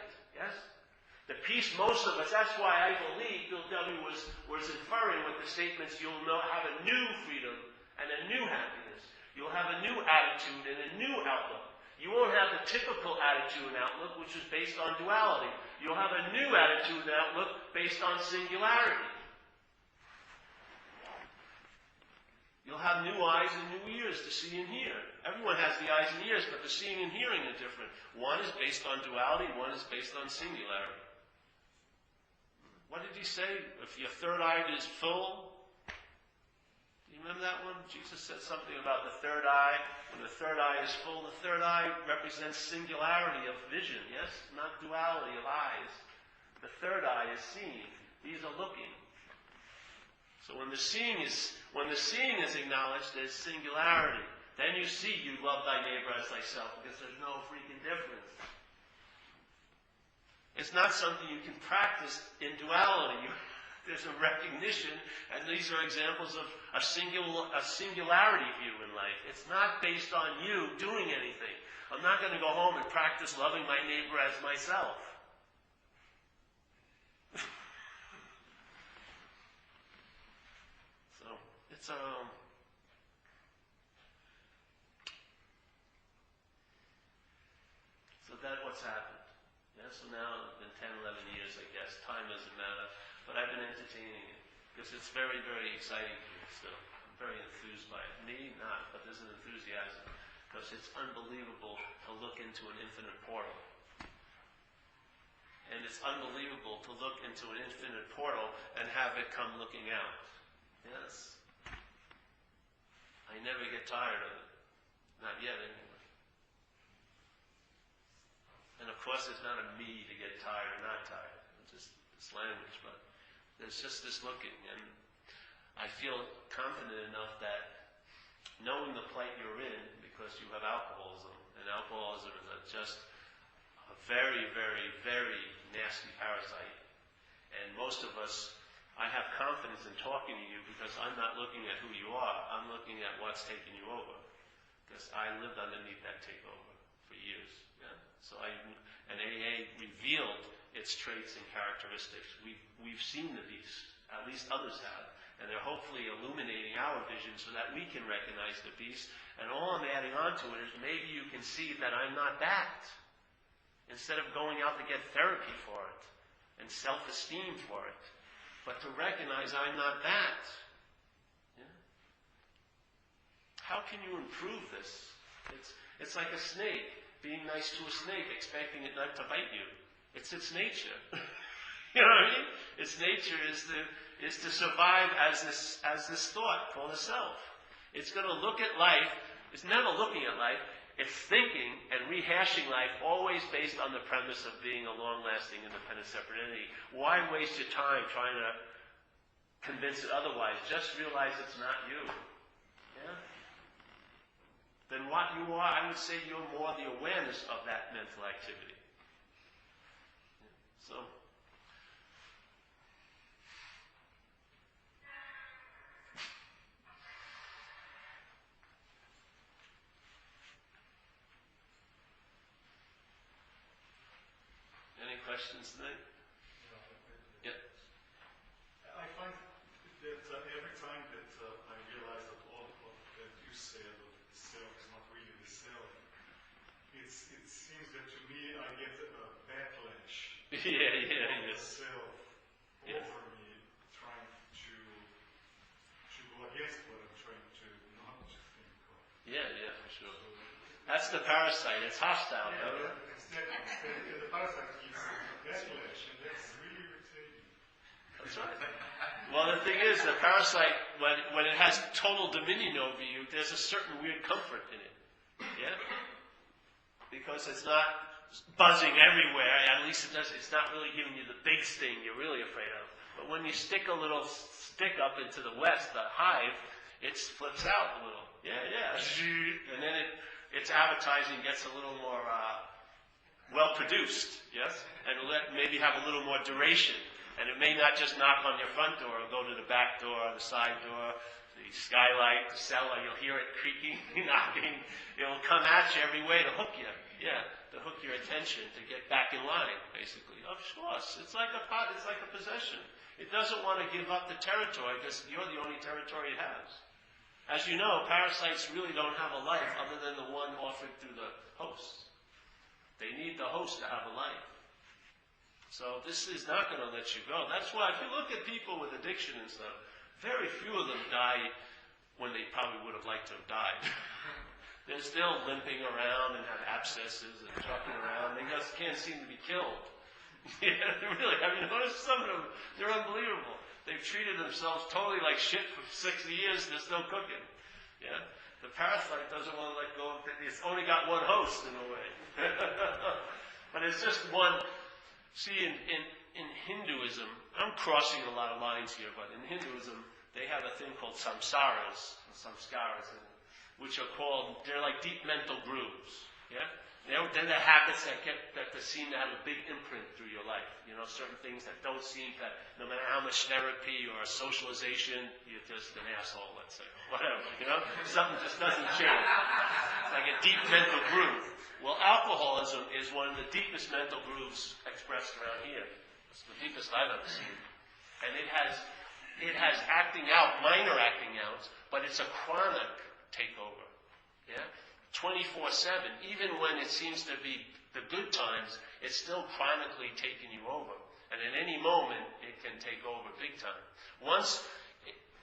The peace most of us, that's why I believe Bill W. was inferring with the statements, you'll have a new freedom and a new happiness. You'll have a new attitude and a new outlook. You won't have the typical attitude and outlook, which is based on duality. You'll have a new attitude and outlook based on singularity. You'll have new eyes and new ears to see and hear. Everyone has the eyes and ears, but the seeing and hearing are different. One is based on duality, one is based on singularity. What did he say? If your third eye is full, do you remember that one? Jesus said something about the third eye. When the third eye is full, the third eye represents singularity of vision, not duality of eyes. The third eye is seeing. These are looking. So when the seeing is acknowledged, there's singularity. Then you see you love thy neighbor as thyself, because there's no freaking difference. It's not something you can practice in duality. There's a recognition, and these are examples of a singularity view in life. It's not based on you doing anything. I'm not going to go home and practice loving my neighbor as myself. So, it's so that's what's happened. Yeah, so now it's been 10, 11 years, I guess. Time doesn't matter. But I've been entertaining it because it's very, very exciting to me still. I'm very enthused by it. Me, not, but there's an enthusiasm because it's unbelievable to look into an infinite portal. And it's unbelievable to look into an infinite portal and have it come looking out. Yes. I never get tired of it. Not yet, anyway. And of course, it's not a me to get tired or not tired. It's just this language, but there's just this looking, and I feel confident enough that knowing the plight you're in, because you have alcoholism, and alcoholism is just a very, very, very nasty parasite. And most of us, I have confidence in talking to you because I'm not looking at who you are, I'm looking at what's taking you over. Because I lived underneath that takeover for years. Yeah? So and AA revealed its traits and characteristics. We've seen the beast, at least others have, and they're hopefully illuminating our vision so that we can recognize the beast. And all I'm adding on to it is maybe you can see that I'm not that. Instead of going out to get therapy for it and self-esteem for it, but to recognize I'm not that. Yeah? How can you improve this? It's like a snake. Being nice to a snake, expecting it not to bite you. It's its nature. You know what I mean? Its nature is to survive as this thought called a self. It's going to look at life. It's never looking at life. It's thinking and rehashing life always based on the premise of being a long-lasting, independent, separate entity. Why waste your time trying to convince it otherwise? Just realize it's not you. Yeah? Then what you are, I would say you're more the awareness of that mental activity. So, any questions tonight? Yeah. I find that every time that I realize that all of that you said of the self is not really the self, it seems that to me I get a backlash. Yes. Self over me, trying to go against what I'm trying to not to think of. Yeah, for sure. That's the parasite. It's hostile. Exactly. And the parasite gives a backlash, and that's really irritating. That's right. Well, the thing is, the parasite, when it has total dominion over you, there's a certain weird comfort in it. Yeah? Because it's not buzzing everywhere. At least it's not really giving you the big sting you're really afraid of. But when you stick a little stick up into the west, the hive, it flips out a little. Yeah. And then its advertising gets a little more well-produced, yes? And maybe have a little more duration. And it may not just knock on your front door or go to the back door, the side door, the skylight, the cellar. You'll hear it creaking, knocking. It'll come at you every way to hook you. Yeah, to hook your attention, to get back in line, basically. Of course, it's like a possession. It doesn't want to give up the territory because you're the only territory it has. As you know, parasites really don't have a life other than the one offered through the host. They need the host to have a life. So this is not going to let you go. That's why if you look at people with addiction and stuff, very few of them die when they probably would have liked to have died. They're still limping around and have abscesses and trucking around. They just can't seem to be killed. Yeah, really. I mean, notice some of them, they're unbelievable. They've treated themselves totally like shit for 60 years and they're still cooking. Yeah. The parasite doesn't want to let go of it. It's only got one host in a way. But it's just one. See, in Hinduism, I'm crossing a lot of lines here, but in Hinduism, they have a thing called samskaras, which are called, they're like deep mental grooves. Yeah? Then the habits that seem to have a big imprint through your life. Certain things that don't seem that, no matter how much therapy or socialization, you're just an asshole, let's say. Whatever, Something just doesn't change. It's like a deep mental groove. Well, alcoholism is one of the deepest mental grooves expressed around here. It's the deepest I've ever seen. And it has acting out, minor acting outs, but it's a chronic takeover. Yeah? 24/7, even when it seems to be the good times, it's still chronically taking you over. And at any moment, it can take over big time. Once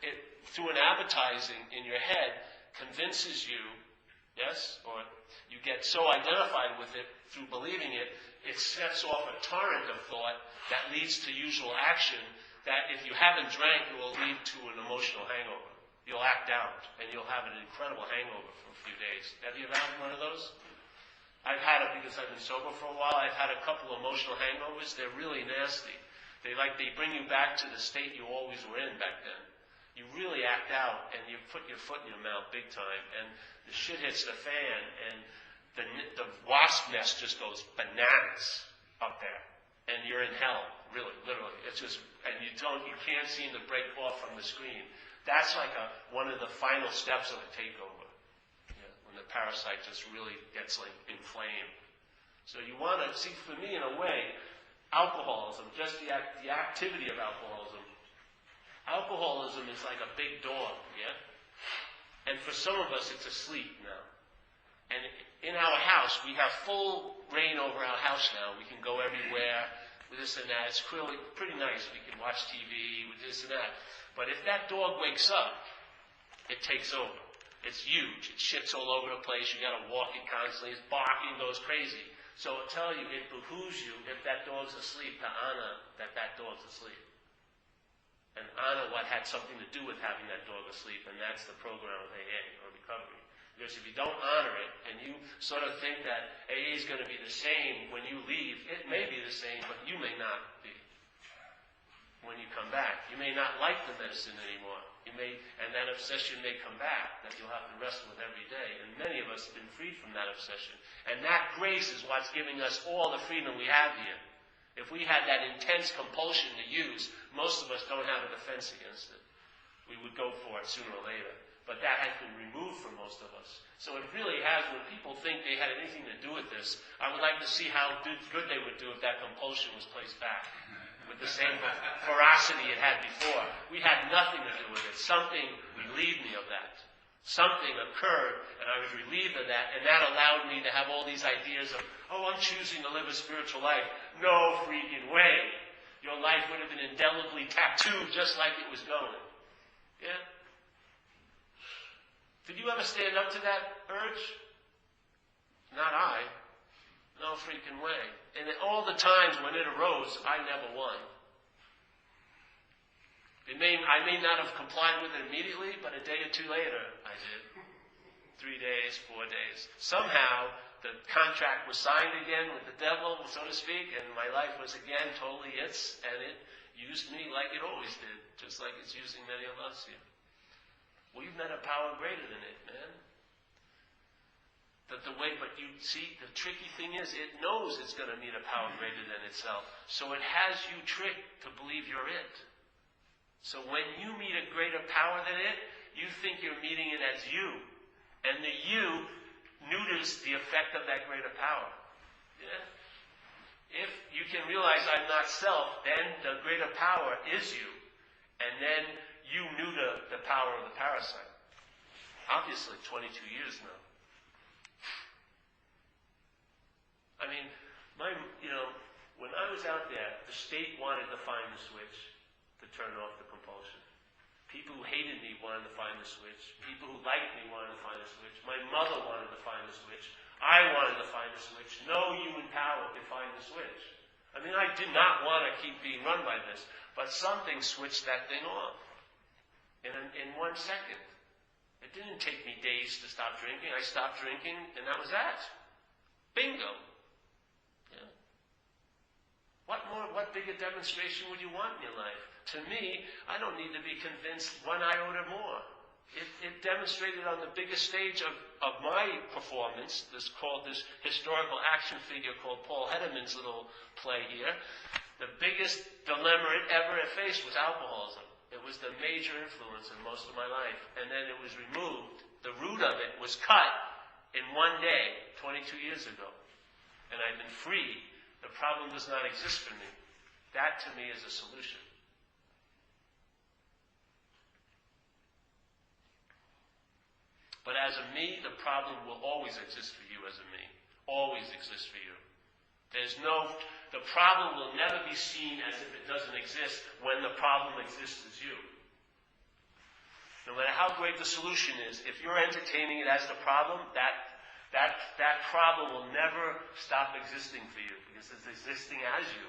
it through an advertising in your head, convinces you, yes, or you get so identified with it through believing it, it sets off a torrent of thought that leads to usual action that if you haven't drank, it will lead to an emotional hangover. You'll act out, and you'll have an incredible hangover for a few days. Have you ever had one of those? I've had it because I've been sober for a while. I've had a couple of emotional hangovers. They're really nasty. They bring you back to the state you always were in back then. You really act out, and you put your foot in your mouth big time, and the shit hits the fan, and the wasp nest just goes bananas up there, and you're in hell, really, literally. It's just, and you can't seem to break off from the screen. That's like one of the final steps of a takeover. When the parasite just really gets like inflamed. So you want to see, for me, in a way, alcoholism, just the activity of alcoholism. Alcoholism is like a big dog, yeah? And for some of us, it's asleep now. And in our house, we have full reign over our house now. We can go everywhere with this and that. It's really pretty nice. We can watch TV with this and that. But if that dog wakes up, it takes over. It's huge. It shits all over the place. You got to walk it constantly. It's barking, goes crazy. So I'll tell you, it behooves you, if that dog's asleep, to honor that dog's asleep. And honor what had something to do with having that dog asleep, and that's the program of AA, or recovery. Because if you don't honor it, and you sort of think that AA is going to be the same when you leave, it may be the same, but you may not be. When you come back, you may not like the medicine anymore. And that obsession may come back that you'll have to wrestle with every day. And many of us have been freed from that obsession. And that grace is what's giving us all the freedom we have here. If we had that intense compulsion to use, most of us don't have a defense against it. We would go for it sooner or later. But that has been removed from most of us. So it really has, when people think they had anything to do with this, I would like to see how good they would do if that compulsion was placed back with the same ferocity it had before. We had nothing to do with it. Something relieved me of that. Something occurred, and I was relieved of that, and that allowed me to have all these ideas of, I'm choosing to live a spiritual life. No freaking way. Your life would have been indelibly tattooed just like it was going. Yeah? Did you ever stand up to that urge? Not I. No freaking way. And all the times when it arose, I never won. I may not have complied with it immediately, but a day or two later, I did. 3 days, 4 days. Somehow, the contract was signed again with the devil, so to speak, and my life was again totally its, and it used me like it always did, just like it's using many of us here. We've met a power greater than it, man. But you see, the tricky thing is, it knows it's going to meet a power greater than itself. So it has you tricked to believe you're it. So when you meet a greater power than it, you think you're meeting it as you. And the you neuters the effect of that greater power. Yeah? If you can realize I'm not self, then the greater power is you. And then you neuter the power of the parasite. Obviously, 22 years now. I mean, when I was out there, the state wanted to find the switch to turn off the compulsion. People who hated me wanted to find the switch. People who liked me wanted to find the switch. My mother wanted to find the switch. I wanted to find the switch. No human power could find the switch. I mean, I did not want to keep being run by this, but something switched that thing off in 1 second. It didn't take me days to stop drinking. I stopped drinking, and that was that. Bingo. Yeah. What bigger demonstration would you want in your life? To me, I don't need to be convinced 1 iota more. It demonstrated on the biggest stage of my performance, this historical action figure called Paul Hedemann's little play here. The biggest dilemma it ever faced was alcoholism. It was the major influence in most of my life. And then it was removed. The root of it was cut in one day, 22 years ago. And I've been free. The problem does not exist for me. That to me is a solution. But as a me, the problem will always exist for you as a me. Always exist for you. The problem will never be seen as if it doesn't exist when the problem exists as you. No matter how great the solution is, if you're entertaining it as the problem, that problem will never stop existing for you because it's existing as you.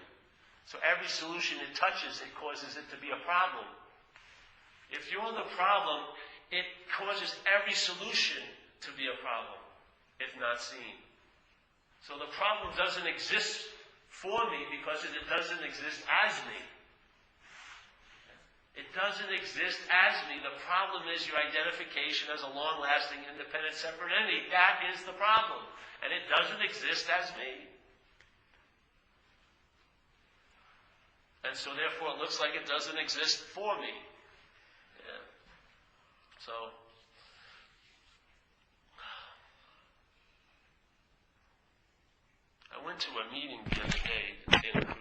So every solution it touches, it causes it to be a problem. If you're the problem, it causes every solution to be a problem, if not seen. So the problem doesn't exist for me because it doesn't exist as me. It doesn't exist as me. The problem is your identification as a long-lasting, independent, separate entity. That is the problem. And it doesn't exist as me. And so therefore it looks like it doesn't exist for me. Yeah. So I went to a meeting the other day in